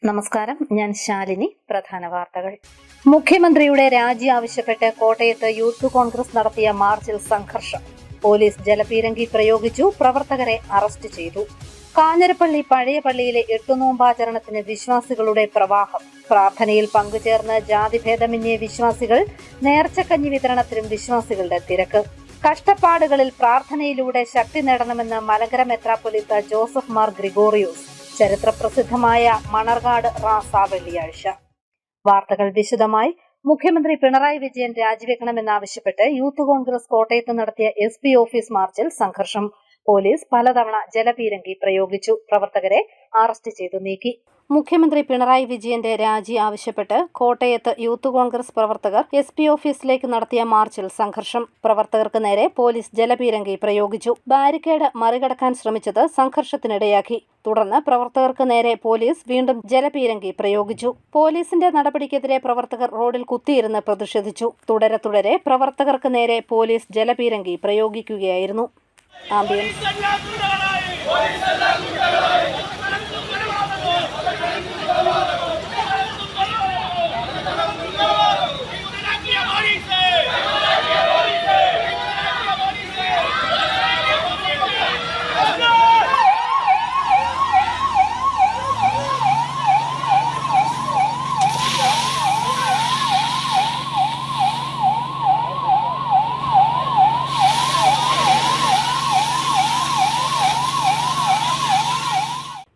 നമസ്കാരം, ഞാൻ ശാലിനി. പ്രധാന വാർത്തകൾ. മുഖ്യമന്ത്രിയുടെ രാജി ആവശ്യപ്പെട്ട് കോട്ടയത്ത് യൂത്ത് കോൺഗ്രസ് നടത്തിയ മാർച്ചിൽ സംഘർഷം. പോലീസ് ജലപീരങ്കി പ്രയോഗിച്ചു, പ്രവർത്തകരെ അറസ്റ്റ് ചെയ്തു. കാഞ്ഞിരപ്പള്ളി പഴയ പള്ളിയിലെ എട്ടുനോമ്പാചരണത്തിന് വിശ്വാസികളുടെ പ്രവാഹം. പ്രാർത്ഥനയിൽ പങ്കുചേർന്ന് ജാതിഭേദമന്യേ വിശ്വാസികൾ. നേർച്ചക്കഞ്ഞി വിതരണത്തിലും വിശ്വാസികളുടെ തിരക്ക്. കഷ്ടപ്പാടുകളിൽ പ്രാർത്ഥനയിലൂടെ ശക്തി നേടണമെന്ന് മലങ്കര മെത്രാപ്പൊലീത്ത ജോസഫ് മാർ ഗ്രിഗോറിയോസ്. ചരിത്രപ്രസിദ്ധമായ മണർകാട് റാസ വെള്ളിയാഴ്ച. വാർത്തകൾ വിശദമായി. മുഖ്യമന്ത്രി പിണറായി വിജയൻ രാജിവെക്കണമെന്നാവശ്യപ്പെട്ട് യൂത്ത് കോൺഗ്രസ് കോട്ടയത്ത് നടത്തിയ SP ഓഫീസ് മാർച്ചിൽ സംഘർഷം. പോലീസ് പലതവണ ജലപീരങ്കി പ്രയോഗിച്ചു, പ്രവർത്തകരെ അറസ്റ്റ് ചെയ്തു നീക്കി. മുഖ്യമന്ത്രി പിണറായി വിജയന്റെ രാജി ആവശ്യപ്പെട്ട് കോട്ടയത്ത് യൂത്ത് കോൺഗ്രസ് പ്രവർത്തകർ SP ഓഫീസിലേക്ക് നടത്തിയ മാർച്ചിൽ സംഘർഷം. പ്രവർത്തകർക്ക് നേരെ പോലീസ് ജലപീരങ്കി പ്രയോഗിച്ചു. ബാരിക്കേഡ് മറികടക്കാൻ ശ്രമിച്ചത് സംഘർഷത്തിനിടയാക്കി. തുടർന്ന് പ്രവർത്തകർക്ക് നേരെ പോലീസ് വീണ്ടും ജലപീരങ്കി പ്രയോഗിച്ചു. പോലീസിന്റെ നടപടിക്കെതിരെ പ്രവർത്തകർ റോഡിൽ കുത്തിയിരുന്ന് പ്രതിഷേധിച്ചു. തുടരെ പ്രവർത്തകർക്ക് നേരെ പോലീസ് ജലപീരങ്കി പ്രയോഗിക്കുകയായിരുന്നു. ആംബിയൻസ്.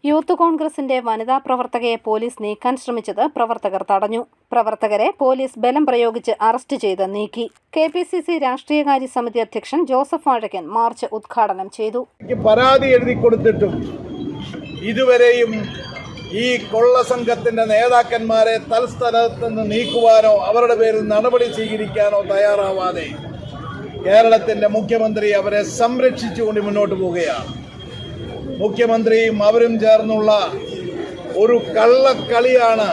യൂത്ത് കോൺഗ്രസിന്റെ വനിതാ പ്രവർത്തകയെ പോലീസ് നീക്കാൻ ശ്രമിച്ചത് പ്രവർത്തകർ തടഞ്ഞു. പ്രവർത്തകരെ പോലീസ് ബലം പ്രയോഗിച്ച് അറസ്റ്റ് ചെയ്ത് നീക്കി. KPCC രാഷ്ട്രീയകാര്യ സമിതി അധ്യക്ഷൻ ജോസഫ് വാഴക്കൻ മാർച്ച് ഉദ്ഘാടനം ചെയ്തു. പരാതി എഴുതി കൊടുത്തിട്ടും ഇതുവരെയും ഈ കൊള്ള സംഘത്തിന്റെ നേതാക്കന്മാരെ തൽസ്ഥലത്ത് നിന്ന് നീക്കുവാനോ അവരുടെ പേരിൽ നടപടി സ്വീകരിക്കാനോ തയ്യാറാവാതെ കേരളത്തിന്റെ മുഖ്യമന്ത്രി അവരെ സംരക്ഷിച്ചുകൊണ്ട് മുന്നോട്ട് പോവുകയാണ്. മുഖ്യമന്ത്രിയും അവരും ചേർന്നുള്ള ഒരു കള്ളക്കളിയാണ്,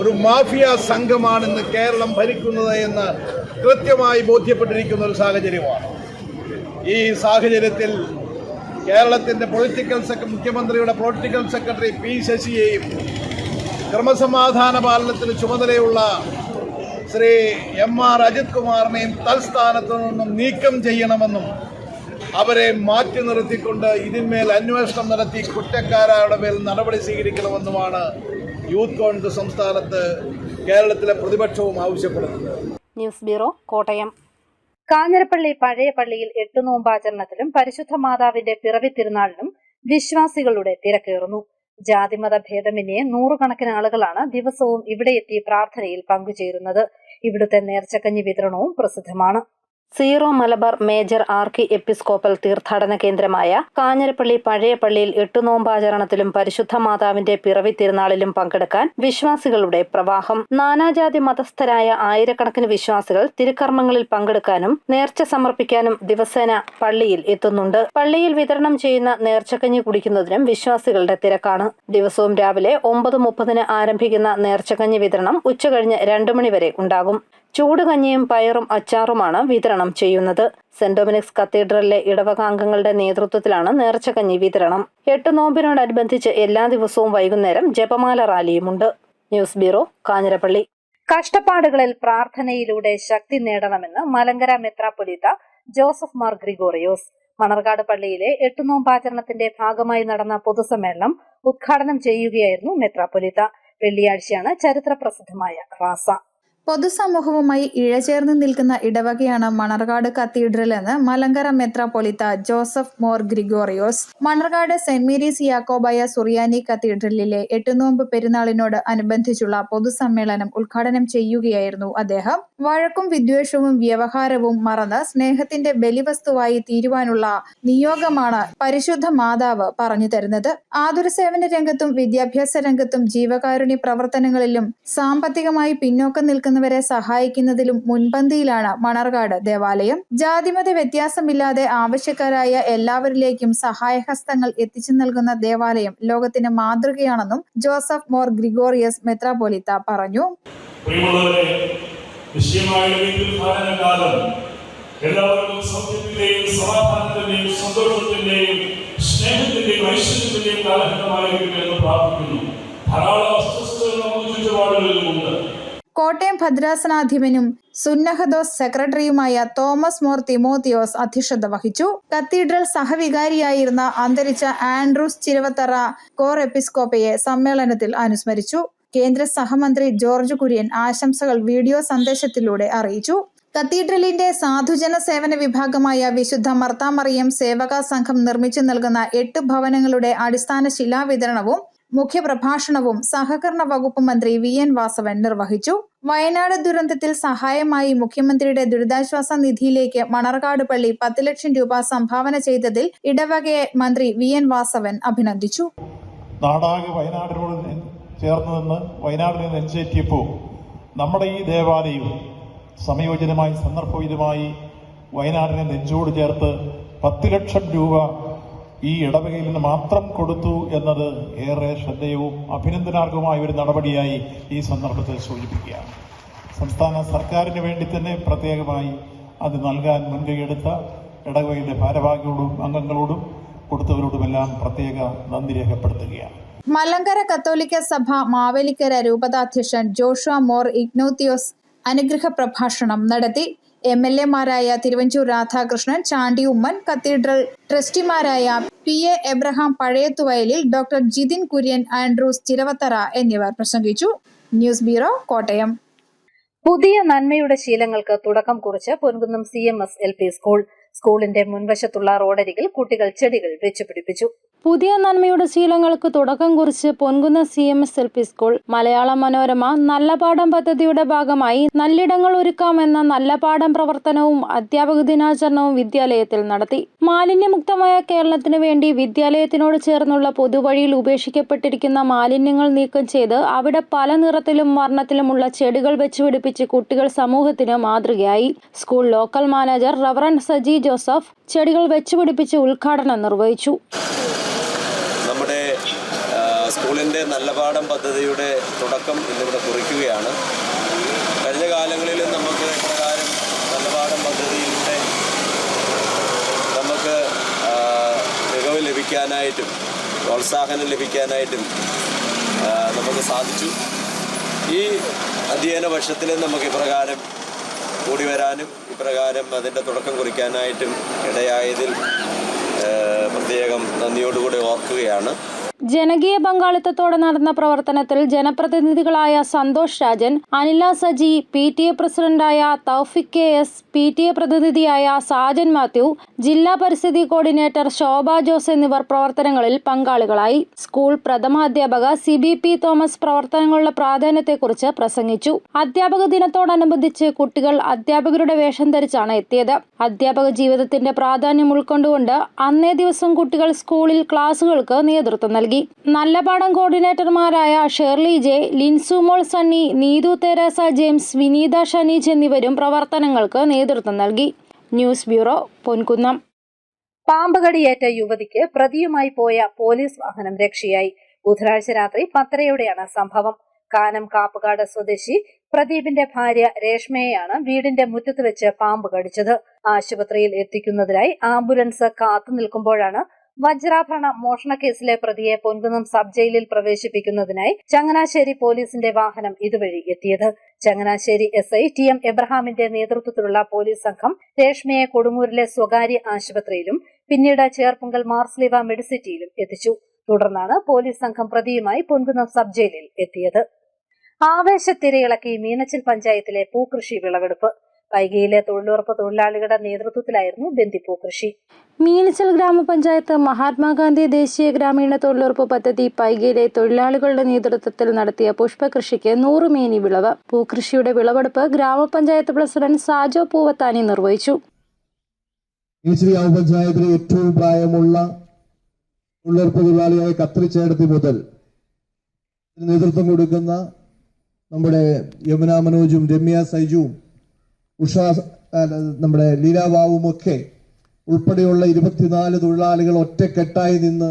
ഒരു മാഫിയ സംഘമാണ് ഇന്ന് കേരളം ഭരിക്കുന്നത് എന്ന് കൃത്യമായി ബോധ്യപ്പെട്ടിരിക്കുന്ന ഒരു സാഹചര്യമാണ്. ഈ സാഹചര്യത്തിൽ കേരളത്തിൻ്റെ മുഖ്യമന്ത്രിയുടെ പൊളിറ്റിക്കൽ സെക്രട്ടറി P. ശശിയെയും ക്രമസമാധാന പാലനത്തിന് ചുമതലയുള്ള ശ്രീ MR അജിത് കുമാറിനെയും തൽസ്ഥാനത്തു നിന്നും നീക്കം ചെയ്യണമെന്നും അവരെ മാറ്റി നിർത്തിക്കൊണ്ട് ഇതിന്മേൽ അന്വേഷണം നടത്തി കുറ്റക്കാരുടെ മേൽ നടപടി സ്വീകരിക്കണമെന്നുമാണ് യൂത്ത് കോൺഗ്രസ് സംസ്ഥാനത്ത് കേരളത്തിലെ പ്രതിപക്ഷവും ആവശ്യപ്പെടുന്നത്. News bureau, Kottayam. കാഞ്ഞിരപ്പള്ളി പഴയ പള്ളിയിൽ എട്ടുനോമ്പാചരണത്തിലും പരിശുദ്ധ മാതാവിന്റെ പിറവി തിരുനാളിനും വിശ്വാസികളുടെ തിരക്കേറുന്നു. ജാതിമത ഭേദമന്യേ നൂറുകണക്കിന് ആളുകളാണ് ദിവസവും ഇവിടെ എത്തി പ്രാർത്ഥനയിൽ പങ്കുചേരുന്നത്. ഇവിടുത്തെ നേർച്ചക്കഞ്ഞി വിതരണവും പ്രസിദ്ധമാണ്. സീറോ മലബാർ മേജർ ആർക്കി എപ്പിസ്കോപ്പൽ തീർത്ഥാടന കേന്ദ്രമായ കാഞ്ഞിരപ്പള്ളി പഴയ പള്ളിയിൽ എട്ടുനോമ്പാചരണത്തിലും പരിശുദ്ധ മാതാവിന്റെ പിറവി തിരുനാളിലും പങ്കെടുക്കാൻ വിശ്വാസികളുടെ പ്രവാഹം. നാനാജാതി മതസ്ഥരായ ആയിരക്കണക്കിന് വിശ്വാസികൾ തിരുക്കർമ്മങ്ങളിൽ പങ്കെടുക്കാനും നേർച്ച സമർപ്പിക്കാനും ദിവസേന പള്ളിയിൽ എത്തുന്നുണ്ട്. പള്ളിയിൽ വിതരണം ചെയ്യുന്ന നേർച്ചക്കഞ്ഞി കുടിക്കുന്നതിനും വിശ്വാസികളുടെ തിരക്കാണ്. ദിവസവും രാവിലെ 9:30 ആരംഭിക്കുന്ന നേർച്ചക്കഞ്ഞി വിതരണം ഉച്ചകഴിഞ്ഞ് 2 മണി വരെ ഉണ്ടാകും. ചൂടുകഞ്ഞിയും പയറും അച്ചാറുമാണ് വിതരണം ചെയ്യുന്നത്. സെന്റ് ഡൊമിനിക്സ് കത്തീഡ്രലിലെ ഇടവകാംഗങ്ങളുടെ നേതൃത്വത്തിലാണ് നേർച്ചക്കഞ്ഞി വിതരണം. 8 നോമ്പിനോടനുബന്ധിച്ച് എല്ലാ ദിവസവും വൈകുന്നേരം ജപമാല റാലിയുമുണ്ട്. News bureau, Kanjirappally. കഷ്ടപ്പാടുകളിൽ പ്രാർത്ഥനയിലൂടെ ശക്തി നേടണമെന്ന് മലങ്കര മെത്രാപ്പൊലീത്ത ജോസഫ് മാർ ഗ്രിഗോറിയോസ്. മണർകാട് പള്ളിയിലെ എട്ടുനോമ്പാചരണത്തിന്റെ ഭാഗമായി നടന്ന പൊതുസമ്മേളനം ഉദ്ഘാടനം ചെയ്യുകയായിരുന്നു മെത്രാപ്പൊലീത്ത. വെള്ളിയാഴ്ചയാണ് ചരിത്രപ്രസിദ്ധമായ റാസ. പൊതുസമൂഹവുമായി ഇഴചേർന്ന് നിൽക്കുന്ന ഇടവകയാണ് മണർകാട് കത്തീഡ്രൽ എന്ന് മലങ്കര മെത്രാപ്പൊലീത്ത Joseph Mor Gregorios Manarcad saint Mary's യാക്കോബായ സുറിയാനി കത്തീഡ്രലിലെ എട്ടുനോമ്പ് പെരുന്നാളിനോട് അനുബന്ധിച്ചുള്ള പൊതുസമ്മേളനം ഉദ്ഘാടനം ചെയ്യുകയായിരുന്നു അദ്ദേഹം. വഴക്കും വിദ്വേഷവും വ്യവഹാരവും മറന്ന് സ്നേഹത്തിന്റെ ബലിവസ്തുവായി തീരുവാനുള്ള നിയോഗമാണ് പരിശുദ്ധ മാതാവ് പറഞ്ഞു തരുന്നത്. ആതുര സേവന രംഗത്തും വിദ്യാഭ്യാസ രംഗത്തും ജീവകാരുണ്യ പ്രവർത്തനങ്ങളിലും സാമ്പത്തികമായി പിന്നോക്കം നിൽക്കുന്നവരെ സഹായിക്കുന്നതിലും മുൻപന്തിയിലാണ് മണർകാട് ദേവാലയം. ജാതിമത വ്യത്യാസമില്ലാതെ ആവശ്യക്കാരായ എല്ലാവരിലേക്കും സഹായഹസ്തങ്ങൾ എത്തിച്ചു നൽകുന്ന ദേവാലയം ലോകത്തിന് മാതൃകയാണെന്നും ജോസഫ് മോർ ഗ്രിഗോറിയസ് മെത്രാപ്പൊലീത്ത പറഞ്ഞു. എല്ലാവർക്കും സത്യത്തിന്റെയും സമാധാനത്തിന്റെയും സന്തോഷത്തിന്റെയും സ്നേഹത്തിന്റെയും ഐശ്വര്യത്തിന്റെയും കാലഘട്ടമായിരിക്കും എന്ന് പ്രാർത്ഥിക്കുന്നു. ധാരാളം അസ്വസ്ഥതകൾ നമുക്ക് ചുറ്റുപാടുകളിലുമുണ്ട്. കോട്ടയം ഭദ്രാസനാധിപനും സുന്നഹദോസ് സെക്രട്ടറിയുമായ തോമസ് മോർ തിമോത്തിയോസ് അധ്യക്ഷത വഹിച്ചു. കത്തീഡ്രൽ സഹവികാരിയായിരുന്ന അന്തരിച്ച ആൻഡ്രൂസ് ചിരവത്തറ കോർ എപ്പിസ്കോപ്പയെ സമ്മേളനത്തിൽ അനുസ്മരിച്ചു. കേന്ദ്ര സഹമന്ത്രി ജോർജ് കുര്യൻ ആശംസകൾ വീഡിയോ സന്ദേശത്തിലൂടെ അറിയിച്ചു. കത്തീഡ്രലിന്റെ സാധുജന സേവന വിഭാഗമായ വിശുദ്ധ മർത്താമറിയം സേവക സംഘം നിർമ്മിച്ചു നൽകുന്ന 8 ഭവനങ്ങളുടെ അടിസ്ഥാന ശിലാവിതരണവും മുഖ്യപ്രഭാഷണവും സഹകരണ വകുപ്പ് മന്ത്രി VN വാസവൻ നിർവഹിച്ചു. വയനാട് ദുരന്തത്തിൽ സഹായമായി മുഖ്യമന്ത്രിയുടെ ദുരിതാശ്വാസ നിധിയിലേക്ക് മണർകാട് പള്ളി 10 ലക്ഷം രൂപ സംഭാവന ചെയ്തതിൽ ഇടവകയെ മന്ത്രി VN വാസവൻ അഭിനന്ദിച്ചു. നാടാകെ വയനാടിനോട് ചേർന്ന് നിന്ന് വയനാടിനെ നെഞ്ചേറ്റിയപ്പോൾ നമ്മുടെ ഈ ദേവാലയം സമയോചിതമായി സന്ദർഭോചിതമായി വയനാടിനെ നെഞ്ചോട് ചേർത്ത് 10 ലക്ഷം രൂപ ഈ ഇടവകയിൽ നിന്ന് മാത്രം കൊടുത്തു എന്നത് ഏറെ ശ്രദ്ധേയവും അഭിനന്ദനാർഹവുമായ ഒരു നടപടിയായി ഈ സന്ദർഭത്തിൽ സൂചിപ്പിക്കുകയാണ്. സംസ്ഥാന സർക്കാരിന് വേണ്ടി തന്നെ പ്രത്യേകമായി അത് നൽകാൻ മുൻകൈയെടുത്ത ഇടവകയുടെ ഭാരവാഹികളോടും അംഗങ്ങളോടും കൊടുത്തവരോടുമെല്ലാം പ്രത്യേക നന്ദി രേഖപ്പെടുത്തുകയാണ്. മലങ്കര കത്തോലിക്ക സഭ മാവേലിക്കര രൂപതാധ്യക്ഷൻ ജോഷുവ മോർ ഇഗ്നോത്തിയോസ് അനുഗ്രഹ പ്രഭാഷണം നടത്തി. MLA-മാരായ തിരുവഞ്ചൂർ രാധാകൃഷ്ണൻ, ചാണ്ടി ഉമ്മൻ, കത്തീഡ്രൽ ട്രസ്റ്റിമാരായ PA Abraham Pazhayathuvayalil, doctor Jithin Kurian, Andrews Chiravathara എന്നിവർ പ്രസംഗിച്ചു. News bureau, Kottayam. പുതിയ നന്മയുടെ ശീലങ്ങൾക്ക് തുടക്കം കുറിച്ച് പൊൻകുന്നം CMS LP സ്കൂൾ. സ്കൂളിന്റെ മുൻവശത്തുള്ള റോഡരികിൽ കുട്ടികൾ ചെടികൾ വെച്ചുപിടിപ്പിച്ചു. പുതിയ നന്മയുടെ ശീലങ്ങൾക്ക് തുടക്കം കുറിച്ച് Ponkunnam CMS LP school Malayala Manorama നല്ല പാഠം പദ്ധതിയുടെ ഭാഗമായി നല്ലിടങ്ങൾ ഒരുക്കാമെന്ന നല്ല പാഠം പ്രവർത്തനവും അധ്യാപക ദിനാചരണവും വിദ്യാലയത്തിൽ നടത്തി. മാലിന്യമുക്തമായ കേരളത്തിന് വേണ്ടി വിദ്യാലയത്തിനോട് ചേർന്നുള്ള പൊതുവഴിയിൽ ഉപേക്ഷിക്കപ്പെട്ടിരിക്കുന്ന മാലിന്യങ്ങൾ നീക്കം ചെയ്ത് അവിടെ പല നിറത്തിലും വർണ്ണത്തിലുമുള്ള ചെടികൾ വെച്ചുപിടിപ്പിച്ച് കുട്ടികൾ സമൂഹത്തിന് മാതൃകയായി. School local manager reverend Saji Joseph ചെടികൾ വെച്ചുപിടിപ്പിച്ച് ഉദ്ഘാടനം നിർവഹിച്ചു. നമ്മുടെ സ്കൂളിൻ്റെ നല്ല പാഠം പദ്ധതിയുടെ തുടക്കം ഇന്നിവിടെ കുറിക്കുകയാണ്. കഴിഞ്ഞ കാലങ്ങളിൽ നമുക്ക് പ്രകാരം നല്ല പാഠം പദ്ധതിയിലൂടെ നമുക്ക് മികവ് ലഭിക്കാനായിട്ടും പ്രോത്സാഹനം ലഭിക്കാനായിട്ടും നമുക്ക് സാധിച്ചു. ഈ അധ്യയന വർഷത്തിൽ നമുക്ക് ഇപ്രകാരം കൂടി വരാനും ഇപ്രകാരം അതിൻ്റെ തുടക്കം കുറിക്കാനായിട്ടും ഇടയായതിൽ പ്രത്യേകം നന്ദിയോടുകൂടി ഓർക്കുകയാണ്. ജനകീയ പങ്കാളിത്തത്തോടെ നടന്ന പ്രവർത്തനത്തിൽ ജനപ്രതിനിധികളായ സന്തോഷ് രാജൻ, അനില സജി, PTA പ്രസിഡന്റായ തൗഫിക് KS, PTA പ്രതിനിധിയായ സാജൻ മാത്യു, ജില്ലാ പരിസ്ഥിതി കോർഡിനേറ്റർ ശോഭ ജോസ് എന്നിവർ പ്രവർത്തനങ്ങളിൽ പങ്കാളികളായി. സ്കൂൾ പ്രഥമാധ്യാപക CBP തോമസ് പ്രവർത്തനങ്ങളുടെ പ്രാധാന്യത്തെക്കുറിച്ച് പ്രസംഗിച്ചു. അധ്യാപക ദിനത്തോടനുബന്ധിച്ച് കുട്ടികൾ അധ്യാപകരുടെ വേഷം ധരിച്ചാണ് എത്തിയത്. അധ്യാപക ജീവിതത്തിന്റെ പ്രാധാന്യം ഉൾക്കൊണ്ടുകൊണ്ട് അന്നേ ദിവസം കുട്ടികൾ സ്കൂളിൽ ക്ലാസുകൾക്ക് നേതൃത്വം നൽകി. നല്ല പാഠം കോർഡിനേറ്റർമാരായ Shirley J, Linsumol Sunny, Neethu Theresa James, Vineetha Shaneej എന്നിവരും പ്രവർത്തനങ്ങൾക്ക് നേതൃത്വം നൽകി. News bureau, Ponkunnam. പാമ്പ് കടിയേറ്റ യുവതിക്ക് പ്രതിയുമായി പോയ പോലീസ് വാഹനം രക്ഷയായി. ബുധനാഴ്ച രാത്രി 10:30-യോടെയാണ് സംഭവം. കാനം കാപ്പുകാട് സ്വദേശി പ്രദീപിന്റെ ഭാര്യ രേഷ്മയെയാണ് വീടിന്റെ മുറ്റത്ത് വെച്ച് പാമ്പ് കടിച്ചത്. ആശുപത്രിയിൽ എത്തിക്കുന്നതിനായി ആംബുലൻസ് കാത്തു നിൽക്കുമ്പോഴാണ് വജ്രാഭരണ മോഷണ കേസിലെ പ്രതിയെ പൊൻകുന്നം സബ് ജയിലിൽ പ്രവേശിപ്പിക്കുന്നതിനായി ചങ്ങനാശ്ശേരി പോലീസിന്റെ വാഹനം ഇതുവഴി എത്തിയത്. ചങ്ങനാശ്ശേരി SI TM എബ്രഹാമിന്റെ നേതൃത്വത്തിലുള്ള പോലീസ് സംഘം രേഷ്മയെ കൊടുങ്ങൂരിലെ സ്വകാര്യ ആശുപത്രിയിലും പിന്നീട് ചേർപ്പുങ്കൽ മാർസ്ലിവ മെഡിസിറ്റിയിലും എത്തിച്ചു. തുടർന്നാണ് പോലീസ് സംഘം പ്രതിയുമായി പൊൻകുന്നം സബ് ജയിലിൽ എത്തിയത്. ആവേശത്തിരയിളക്കി മീനച്ചിൽ പഞ്ചായത്തിലെ പൂക്കൃഷി വിളവെടുപ്പ്. വൈകിയിലെ തൊഴിലുറപ്പ് തൊഴിലാളികളുടെ നേതൃത്വത്തിലായിരുന്നു ബന്ദിപ്പൂ കൃഷി. മീനച്ചിൽ ഗ്രാമപഞ്ചായത്ത് മഹാത്മാഗാന്ധി ദേശീയ ഗ്രാമീണ തൊഴിലുറപ്പ് പദ്ധതി പൈകയിലെ തൊഴിലാളികളുടെ നേതൃത്വത്തിൽ നടത്തിയ പുഷ്പകൃഷിക്ക് 100 മേനി വിളവ്. പൂക്കൃഷിയുടെ വിളവെടുപ്പ് ഗ്രാമപഞ്ചായത്ത് പ്രസിഡന്റ് സാജോ പൂവത്താനി നിർവഹിച്ചു. മീനച്ചിൽ ഗ്രാമപഞ്ചായത്തിലെ ഏറ്റവും പ്രായമുള്ള തൊഴിലുറപ്പ് തൊഴിലാളിയായ കത്രിച്ചേടത്തി മുതൽ നേതൃത്വം കൊടുക്കുന്ന നമ്മുടെ യമുന മനോജും രമ്യ സൈജുവും ഉഷ നമ്മുടെ ലീലാബാവും ഒക്കെ ഉൾപ്പെടെയുള്ള 24 തൊഴിലാളികൾ ഒറ്റക്കെട്ടായി നിന്ന്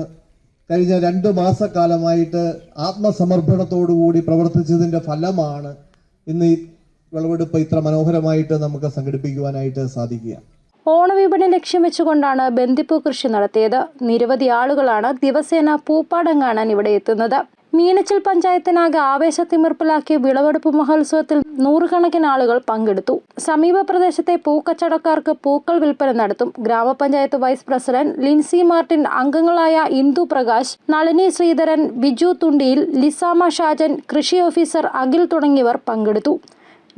കഴിഞ്ഞ 2 മാസക്കാലമായിട്ട് ആത്മസമർപ്പണത്തോടുകൂടി പ്രവർത്തിച്ചതിന്റെ ഫലമാണ് ഇന്ന് ഈ വിളവെടുപ്പ് ഇത്ര മനോഹരമായിട്ട് നമുക്ക് സംഘടിപ്പിക്കുവാനായിട്ട് സാധിക്കുക. ഓണവിപണി ലക്ഷ്യം വെച്ചുകൊണ്ടാണ് ബന്ദിപ്പൂ കൃഷി നടത്തിയത്. നിരവധി ആളുകളാണ് ദിവസേന പൂപ്പാടം കാണാൻ ഇവിടെ എത്തുന്നത്. മീനച്ചിൽ പഞ്ചായത്തിനാകെ ആവേശത്തിമിർപ്പിലാക്കിയ വിളവെടുപ്പ് മഹോത്സവത്തിൽ നൂറുകണക്കിന് ആളുകൾ പങ്കെടുത്തു. സമീപ പ്രദേശത്തെ പൂക്കച്ചവടക്കാർക്ക് പൂക്കൾ വിൽപ്പന നടത്തും. ഗ്രാമപഞ്ചായത്ത് വൈസ് പ്രസിഡന്റ് ലിൻസി മാർട്ടിൻ, അംഗങ്ങളായ ഇന്ദു പ്രകാശ്, നളിനി ശ്രീധരൻ, ബിജു തുണ്ടിയിൽ, ലിസാമ ഷാജൻ, കൃഷി ഓഫീസർ അഖിൽ തുടങ്ങിയവർ പങ്കെടുത്തു.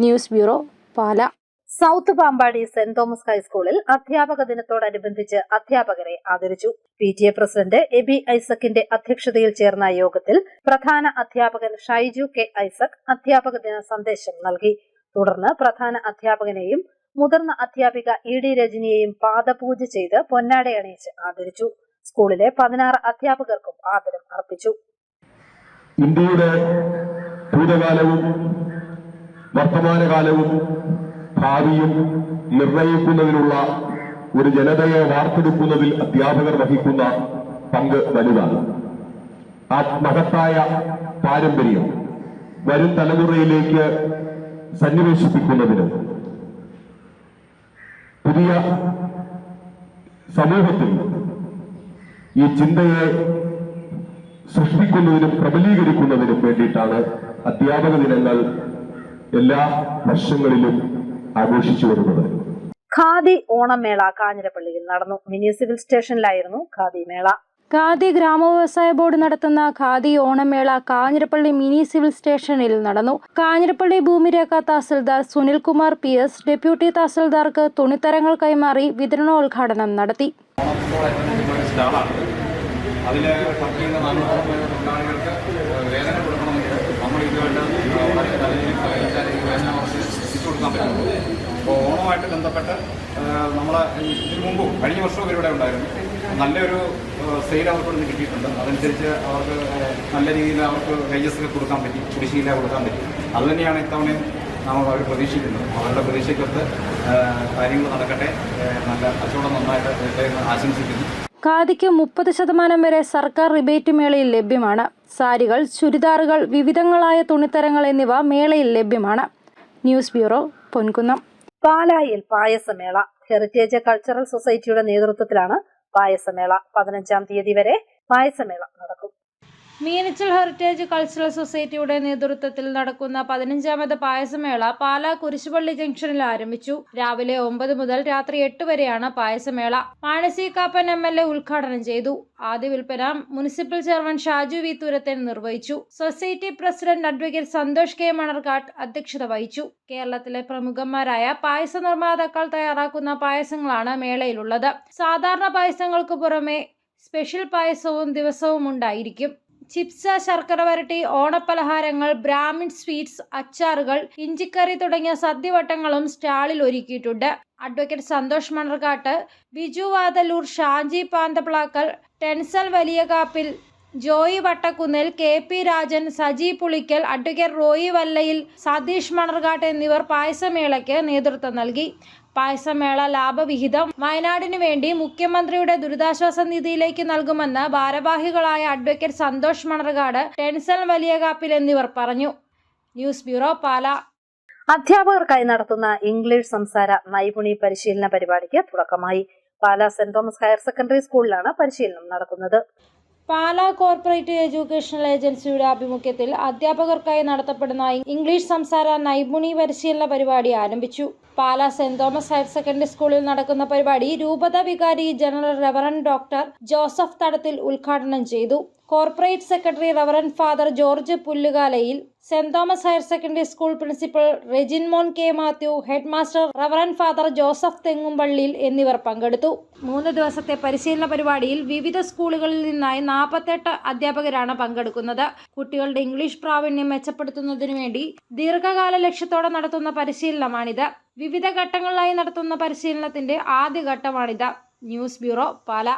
ന്യൂസ് ബ്യൂറോ, പാല. സൗത്ത് പാമ്പാടി സെന്റ് തോമസ് ഹൈസ്കൂളിൽ അധ്യാപക ദിനത്തോടനുബന്ധിച്ച് അധ്യാപകരെ ആദരിച്ചു. PTA പ്രസിഡന്റ് എബി ഐസക്കിന്റെ അധ്യക്ഷതയിൽ ചേർന്ന യോഗത്തിൽ പ്രധാന അധ്യാപകൻ ഷൈജു കെ ഐസക് അധ്യാപക ദിന സന്ദേശം നൽകി. തുടർന്ന് പ്രധാന അധ്യാപകനെയും മുതിർന്ന അധ്യാപിക ED രജനിയെയും പാദപൂജ ചെയ്ത് പൊന്നാടയണിയിച്ച് ആദരിച്ചു. സ്കൂളിലെ 16 അധ്യാപകർക്കും ആദരം അർപ്പിച്ചു. ഇന്ത്യയുടെ ഭൂതകാലവും വർത്തമാനകാലവും ഭാവിയും നിർണയിക്കുന്നതിനുള്ള ഒരു ജനതയെ വാർത്തെടുക്കുന്നതിൽ അധ്യാപകർ വഹിക്കുന്ന പങ്ക് വലുതാണ്. ആ മഹത്തായ പാരമ്പര്യം വരും തലമുറയിലേക്ക് സന്നിവേശിപ്പിക്കുന്നതിന് പുതിയ സമൂഹത്തിൽ ഈ ചിന്തയെ സൃഷ്ടിക്കുന്നതിനും പ്രബലീകരിക്കുന്നതിനും വേണ്ടിയിട്ടാണ് അധ്യാപക ദിനങ്ങൾ എല്ലാ വർഷങ്ങളിലും ആഘോഷിച്ചു വരുന്നത്. ഖാദി ഓണമേള കാഞ്ഞിരപ്പള്ളിയിൽ നടന്നു. മിനി സിവിൽ സ്റ്റേഷനിലായിരുന്നു ഖാദി മേള. ഖാദി ഗ്രാമവ്യവസായ ബോർഡ് നടത്തുന്ന ഖാദി ഓണമേള കാഞ്ഞിരപ്പള്ളി മിനി സിവിൽ സ്റ്റേഷനിൽ നടന്നു. കാഞ്ഞിരപ്പള്ളി ഭൂമിരേഖ തഹസിൽദാർ സുനിൽകുമാർ PS ഡെപ്യൂട്ടി തഹസിൽദാർക്ക് തുണിത്തരങ്ങൾ കൈമാറി വിതരണോദ്ഘാടനം നടത്തി. അതിൽ വർക്ക് ചെയ്യുന്ന 400 തൊഴിലാളികൾക്ക് വേതന കൊടുക്കണമെങ്കിൽ നമ്മൾ ഇതുമായിട്ട് വളരെ നല്ല രീതിയിൽ സഹകരിച്ചാൽ ഈ വേതന അവർക്ക് എത്തിച്ചു കൊടുക്കാൻ പറ്റുള്ളൂ. അപ്പോൾ ഓണവുമായിട്ട് ബന്ധപ്പെട്ട് നമ്മൾ ഇതിനു മുമ്പും കഴിഞ്ഞ വർഷവും ഇവരിവിടെ ഉണ്ടായിരുന്നു. നല്ലൊരു സെയിൽ അവർക്ക് നിന്ന് കിട്ടിയിട്ടുണ്ട്. അതനുസരിച്ച് അവർക്ക് നല്ല രീതിയിൽ അവർക്ക് വേജസ് കൊടുക്കാൻ പറ്റി, കുടിശ്ശിക കൊടുക്കാൻ പറ്റി. അതുതന്നെയാണ് ഇത്തവണയും നമ്മൾ അവർ പ്രതീക്ഷിക്കുന്നത്. അവരുടെ പ്രതീക്ഷയ്ക്കൊത്ത് കാര്യങ്ങൾ നടക്കട്ടെ, നല്ല കച്ചവടം നന്നായിട്ട് ആശംസിക്കുന്നു. ഖാദിക്ക് 30% വരെ സർക്കാർ റിബേറ്റ് മേളയിൽ ലഭ്യമാണ്. സാരികൾ, ചുരിദാറുകൾ, വിവിധങ്ങളായ തുണിത്തരങ്ങൾ എന്നിവ മേളയിൽ ലഭ്യമാണ്. News bureau, Ponkunnam. പാലായിൽ പായസമേള. ഹെറിറ്റേജ് കൾച്ചറൽ സൊസൈറ്റിയുടെ നേതൃത്വത്തിലാണ് പായസമേള. 15-ാം തീയതി വരെ പായസമേള നടക്കും. മീനച്ചിൽ ഹെറിറ്റേജ് കൾച്ചറൽ സൊസൈറ്റിയുടെ നേതൃത്വത്തിൽ നടക്കുന്ന 15ാമത് പായസമേള പാലാ കുരിശുപള്ളി ജംഗ്ഷനിൽ ആരംഭിച്ചു. രാവിലെ 9 മുതൽ രാത്രി 8 വരെയാണ് പായസമേള. മാനസി കാപ്പൻ MLA ഉദ്ഘാടനം ചെയ്തു. ആദ്യ വിൽപ്പന municipal chairman Shaju V Thurathan നിർവഹിച്ചു. Society president advocate Santhosh K Manarkattu അധ്യക്ഷത വഹിച്ചു. കേരളത്തിലെ പ്രമുഖന്മാരായ പായസ നിർമ്മാതാക്കൾ തയ്യാറാക്കുന്ന പായസങ്ങളാണ് മേളയിലുള്ളത്. സാധാരണ പായസങ്ങൾക്ക് പുറമെ സ്പെഷ്യൽ പായസവും ദിവസവും ഉണ്ടായിരിക്കും. ചിപ്സ്, ശർക്കര വരട്ടി, ഓണപ്പലഹാരങ്ങൾ, ബ്രാഹ്മിൺ സ്വീറ്റ്സ്, അച്ചാറുകൾ, ഇഞ്ചിക്കറി തുടങ്ങിയ സദ്യവട്ടങ്ങളും സ്റ്റാളിൽ ഒരുക്കിയിട്ടുണ്ട്. Advocate Santhosh Manarkatt, Biju Vathalloor, Shaji Panthaplackal, Tensal Valiyakappil, Joy Vattakunnel, KP Rajan, Saji Pulickal, advocate Roy Vallayil, Satheesh Manarkatt എന്നിവർ പായസമേളയ്ക്ക് നേതൃത്വം നൽകി. പായസമേള ലാഭവിഹിതം വയനാടിനു വേണ്ടി മുഖ്യമന്ത്രിയുടെ ദുരിതാശ്വാസ നിധിയിലേക്ക് നൽകുമെന്ന് ഭാരവാഹികളായ അഡ്വക്കേറ്റ് സന്തോഷ് മണർകാട്, ടെൻസൽ വലിയകാപ്പിൽ എന്നിവർ പറഞ്ഞു. News bureau, Pala. അധ്യാപകർക്കായി നടത്തുന്ന ഇംഗ്ലീഷ് സംസാര നൈപുണി പരിശീലന പരിപാടിക്ക് തുടക്കമായി. Pala saint Thomas higher secondary സ്കൂളിലാണ് പരിശീലനം നടക്കുന്നത്. പാലാ കോർപ്പറേറ്റ് എഡ്യൂക്കേഷണൽ ഏജൻസിയുടെ ആഭിമുഖ്യത്തിൽ അധ്യാപകർക്കായി നടത്തപ്പെടുന്ന ഇംഗ്ലീഷ് സംസാര നൈപുണി പരിശീലന പരിപാടി ആരംഭിച്ചു. Pala saint Thomas higher secondary സ്കൂളിൽ നടക്കുന്ന പരിപാടി രൂപത വികാരി general reverend doctor Joseph Thadathil ഉദ്ഘാടനം ചെയ്തു. Corporate secretary reverend father George Pullukalayil, saint Thomas higher secondary school principal Reginmon K Mathew, head master reverend father Joseph Thengumpallil എന്നിവർ പങ്കെടുത്തു. 3 ദിവസത്തെ പരിശീലന പരിപാടിയിൽ വിവിധ സ്കൂളുകളിൽ നിന്നായി 48 അധ്യാപകരാണ് പങ്കെടുക്കുന്നത്. കുട്ടികളുടെ ഇംഗ്ലീഷ് പ്രാവീണ്യം മെച്ചപ്പെടുത്തുന്നതിനു വേണ്ടി ദീർഘകാല ലക്ഷ്യത്തോടെ നടത്തുന്ന പരിശീലനമാണിത്. വിവിധ ഘട്ടങ്ങളിലായി നടത്തുന്ന പരിശീലനത്തിന്റെ ആദ്യ ഘട്ടമാണിത്. News bureau, Pala.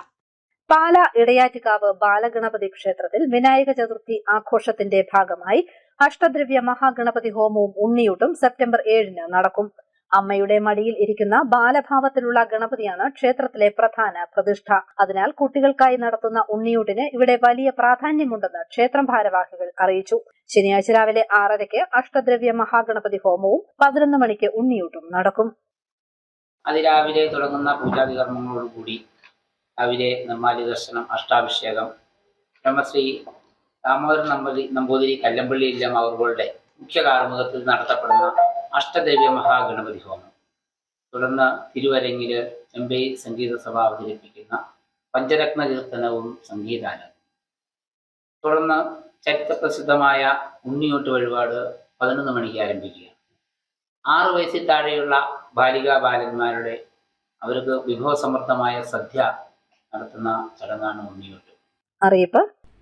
പാലാ ഇടയാറ്റുകാവ് ബാലഗണപതി ക്ഷേത്രത്തിൽ വിനായക ചതുർത്ഥി ആഘോഷത്തിന്റെ ഭാഗമായി അഷ്ടദ്രവ്യ മഹാഗണപതി ഹോമവും ഉണ്ണിയൂട്ടും സെപ്റ്റംബർ 7-ന് നടക്കും. അമ്മയുടെ മടിയിൽ ഇരിക്കുന്ന ബാലഭാവത്തിലുള്ള ഗണപതിയാണ് ക്ഷേത്രത്തിലെ പ്രധാന പ്രതിഷ്ഠ. അതിനാൽ കുട്ടികൾക്കായി നടത്തുന്ന ഉണ്ണിയൂട്ടിന് ഇവിടെ വലിയ പ്രാധാന്യമുണ്ടെന്ന് ക്ഷേത്രം ഭാരവാഹികൾ അറിയിച്ചു. ശനിയാഴ്ച രാവിലെ 6:30-ക്ക് അഷ്ടദ്രവ്യ മഹാഗണപതി ഹോമവും 11 മണിക്ക് ഉണ്ണിയൂട്ടും നടക്കും. അതിരാവിലെ തുടങ്ങുന്ന പൂജാതി കർമ്മങ്ങളോടുകൂടി രാവിലെ നിർമ്മാല്യ ദർശനം, അഷ്ടാഭിഷേകം, ബ്രഹ്മശ്രീ ദാമോദരൻ നമ്പൂതിരി കല്ലമ്പള്ളി ഇല്ലം അവരുടെ മുഖ്യ കാർമ്മികത്തിൽ നടത്തപ്പെടുന്ന അഷ്ടദേവ്യ മഹാഗണപതി ഹോമം. തുടർന്ന് തിരുവരങ്ങില് ചെമ്പൈ സംഗീത സഭ അവതരിപ്പിക്കുന്ന പഞ്ചരത്ന കീർത്തനവും സംഗീതാനം. തുടർന്ന് ചരിത്രപ്രസിദ്ധമായ ഉണ്ണിയോട്ട് വഴിപാട് 11 മണിക്ക് ആരംഭിക്കുക. 6 വയസ്സിൽ താഴെയുള്ള ബാലികാ ബാലന്മാരുടെ അവർക്ക് വിഭവസമൃദ്ധമായ സദ്യ നടത്തുന്ന ചടങ്ങാണ് ഉണ്ണിയോട്ട്. അറിയിപ്പ്: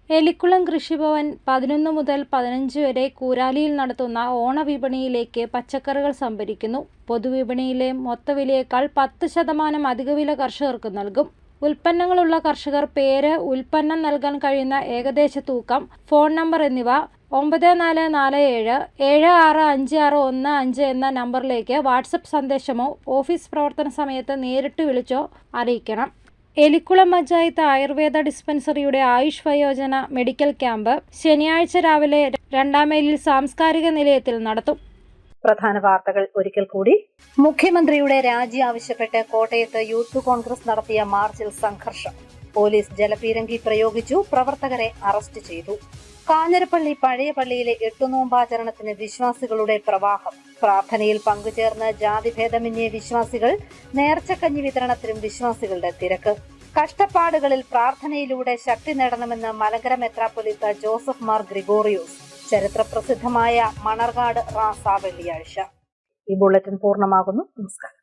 എലിക്കുളം കൃഷിഭവൻ 11 മുതൽ 15 വരെ കൂരാലിയിൽ നടത്തുന്ന ഓണവിപണിയിലേക്ക് പച്ചക്കറികൾ സംഭരിക്കുന്നു. പൊതുവിപണിയിലെ മൊത്തവിലയേക്കാൾ 10% അധിക വില കർഷകർക്ക് നൽകും. ഉൽപ്പന്നങ്ങളുള്ള കർഷകർ പേര്, ഉൽപ്പന്നം നൽകാൻ കഴിയുന്ന ഏകദേശ തൂക്കം, ഫോൺ നമ്പർ എന്നിവ 9447 765615 എന്ന നമ്പറിലേക്ക് വാട്സപ്പ് സന്ദേശമോ ഓഫീസ് പ്രവർത്തന സമയത്ത് നേരിട്ട് വിളിച്ചോ അറിയിക്കണം. എലിക്കുളം പഞ്ചായത്ത് ആയുർവേദ ഡിസ്പെൻസറിയുടെ ആയുഷ് വയോജന മെഡിക്കൽ ക്യാമ്പ് ശനിയാഴ്ച രാവിലെ 2-ാം മൈലിൽ സാംസ്കാരിക നിലയത്തിൽ നടത്തും. പ്രധാന വാർത്തകൾ ഒരിക്കൽ കൂടി. മുഖ്യമന്ത്രിയുടെ രാജി ആവശ്യപ്പെട്ട് കോട്ടയത്ത് യൂത്ത് കോൺഗ്രസ് നടത്തിയ മാർച്ചിൽ സംഘർഷം. പോലീസ് ജലപീരങ്കി പ്രയോഗിച്ചു. പ്രവർത്തകരെ അറസ്റ്റ് ചെയ്തു. കാഞ്ഞിരപ്പള്ളി പഴയ പള്ളിയിലെ 8 നോമ്പാചരണത്തിന് വിശ്വാസികളുടെ പ്രവാഹം. പ്രാർത്ഥനയിൽ പങ്കുചേർന്ന് ജാതിഭേദമന്യേ വിശ്വാസികൾ. നേർച്ചക്കഞ്ഞി വിതരണത്തിലും വിശ്വാസികളുടെ തിരക്ക്. കഷ്ടപ്പാടുകളിൽ പ്രാർത്ഥനയിലൂടെ ശക്തി നേടണമെന്ന് മലങ്കര മെത്രാപ്പൊലീത്ത ജോസഫ് മാർ ഗ്രിഗോറിയോസ്. ചരിത്രപ്രസിദ്ധമായ മണർകാട് റാസ വെള്ളിയാഴ്ച. ഈ ബുള്ളറ്റിൻ പൂർണ്ണമാകുന്നു. നമസ്കാരം.